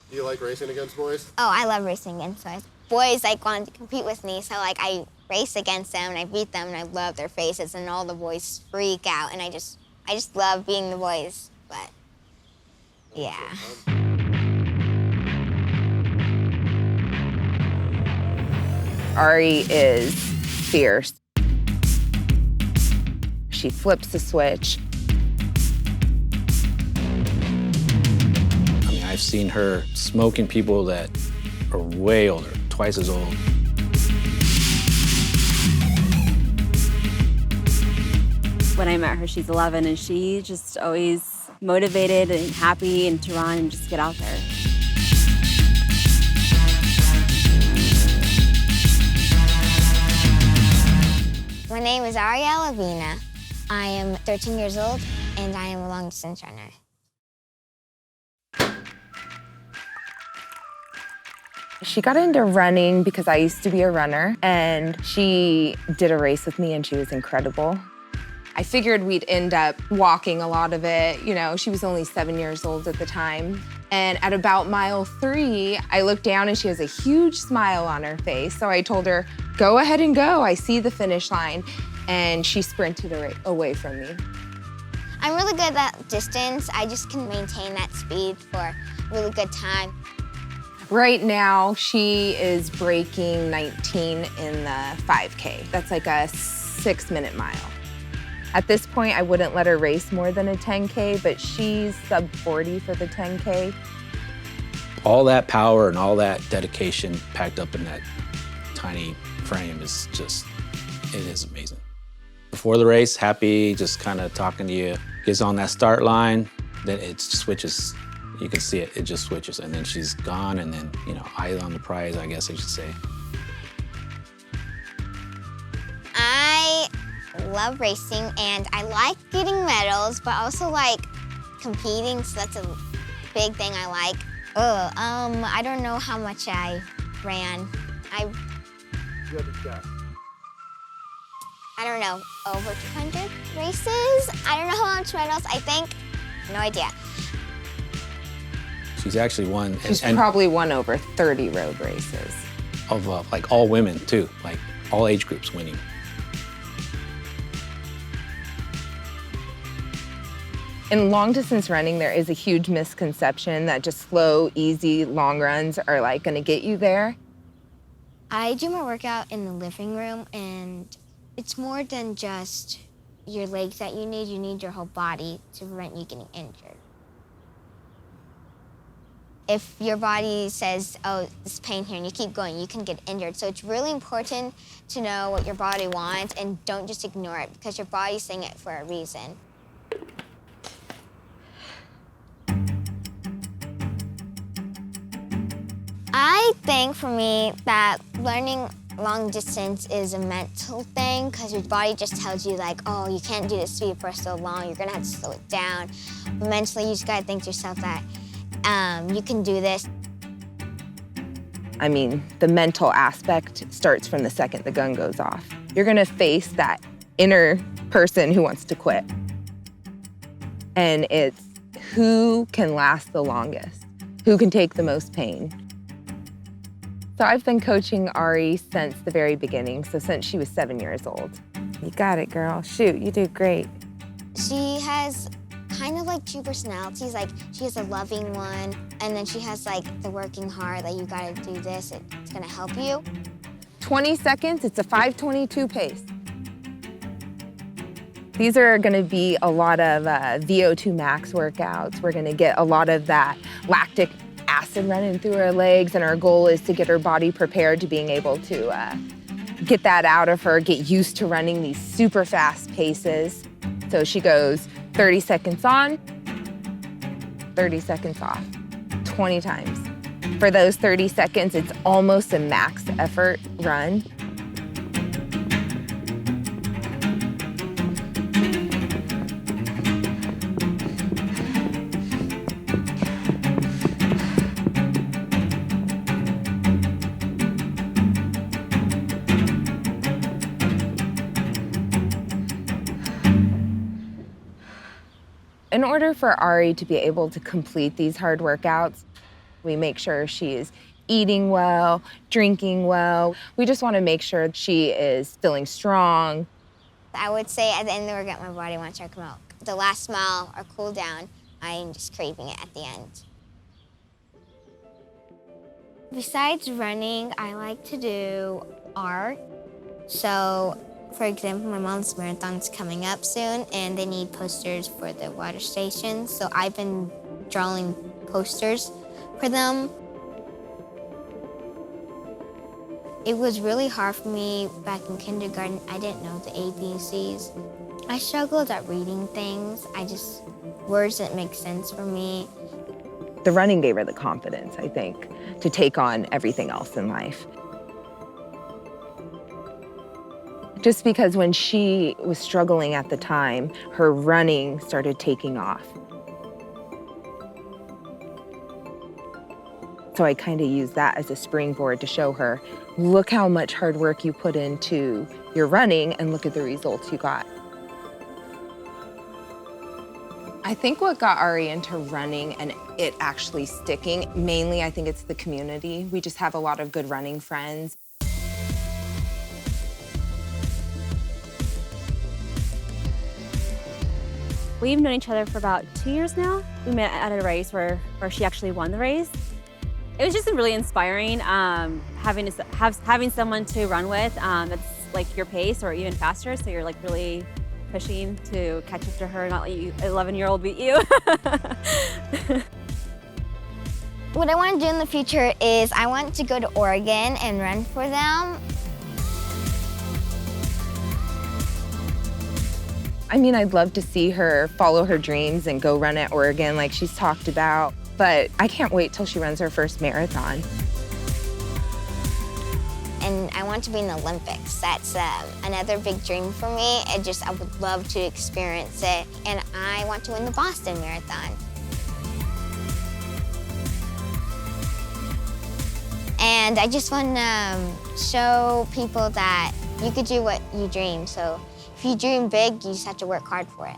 Do you like racing against boys? Oh, I love racing against boys. Boys like wanted to compete with me, so like I race against them and I beat them and I love their faces and all the boys freak out and I just love being the boys. But yeah. Ari is fierce. She flips the switch. I mean, I've seen her smoking people that are way older, twice as old. When I met her, she's 11, and she just always motivated and happy and to run and just get out there. My name is Arielle Avina. I am 13 years old and I am a long distance runner. She got into running because I used to be a runner, and she did a race with me and she was incredible. I figured we'd end up walking a lot of it. You know, she was only 7 years old at the time. And at about mile 3, I looked down and she has a huge smile on her face. So I told her, go ahead and go. I see the finish line. And she sprinted away from me. I'm really good at distance. I just can maintain that speed for a really good time. Right now, she is breaking 19 in the 5K. That's like a 6-minute mile. At this point, I wouldn't let her race more than a 10K, but she's sub 40 for the 10K. All that power and all that dedication packed up in that tiny frame is just, it is amazing. Before the race, happy, just kind of talking to you, gets on that start line, then it switches. You can see it, it just switches, and then she's gone, and then, you know, eyes on the prize, I guess I should say. I love racing and I like getting medals, but I also like competing, so that's a big thing I like. I don't know how much I ran. Good guess. I don't know, over 200 races? I don't know how much medals, I think. No idea. She's actually won. She's probably won over 30 road races. Of like all women too, like all age groups winning. In long distance running, there is a huge misconception that just slow, easy, long runs are like gonna get you there. I do my workout in the living room, and it's more than just your legs that you need your whole body to prevent you getting injured. If your body says, oh, there's pain here, and you keep going, you can get injured. So it's really important to know what your body wants and don't just ignore it, because your body's saying it for a reason. I think for me that learning long distance is a mental thing, because your body just tells you like, oh, you can't do this speed for so long, you're gonna have to slow it down. But mentally, you just gotta think to yourself that you can do this. I mean, the mental aspect starts from the second the gun goes off. You're gonna face that inner person who wants to quit. And it's who can last the longest, who can take the most pain. So I've been coaching Ari since the very beginning, so since she was 7 years old. You got it, girl. Shoot, you did great. She has kind of like two personalities. Like, she has a loving one, and then she has like the working hard, like, you gotta do this, it's gonna help you. 20 seconds, it's a 5:22 pace. These are gonna be a lot of VO2 max workouts. We're gonna get a lot of that lactic acid running through her legs, and our goal is to get her body prepared to being able to get that out of her, get used to running these super fast paces. So she goes 30 seconds on, 30 seconds off, 20 times. For those 30 seconds, it's almost a max effort run. In order for Ari to be able to complete these hard workouts, We make sure she is eating well, drinking well. We just want to make sure she is feeling strong. I would say at the end of the workout, my body wants dark milk. The last mile or cool down, I'm just craving it at the end. Besides running, I like to do art. So, for example, my mom's marathon's coming up soon, and they need posters for the water station. So I've been drawing posters for them. It was really hard for me back in kindergarten. I didn't know the ABCs. I struggled at reading things. Words didn't make sense for me. The running gave her the confidence, I think, to take on everything else in life. Just because when she was struggling at the time, her running started taking off. So I kind of used that as a springboard to show her, look how much hard work you put into your running and look at the results you got. I think what got Ari into running and it actually sticking, mainly I think it's the community. We just have a lot of good running friends. We've known each other for about 2 years now. We met at a race where she actually won the race. It was just really inspiring having someone to run with that's like your pace or even faster, so you're like really pushing to catch up to her, not let you 11-year-old beat you. What I want to do in the future is I want to go to Oregon and run for them. I mean, I'd love to see her follow her dreams and go run at Oregon like she's talked about, but I can't wait till she runs her first marathon. And I want to be in the Olympics. That's another big dream for me. I would love to experience it. And I want to win the Boston Marathon. And I just want to show people that you could do what you dream. So if you dream big, you just have to work hard for it.